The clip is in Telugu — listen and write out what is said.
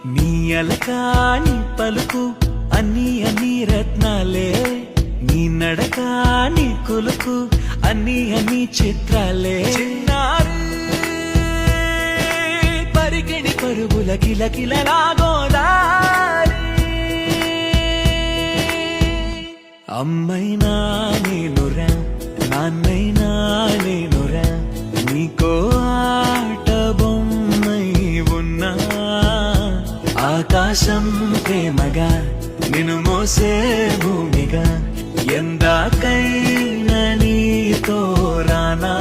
నీ అలకా నీ పలుకు అన్ని అన్ని రత్నాలే, నీ నడక నీ కొలుకు అన్ని అన్ని చిత్రాలే. చిన్నారి పరికిణి పరుగుల కిలకిలలా గోదారి, అమ్మైనా నేనురా నాన్నైనా నేనురా, నీకో ఆట బొమ్మై ఉన్నా. ఆకాశం ప్రేమగా నిన్ను మోసే భూమిగా, ఎందాకైనా నీతో రానా.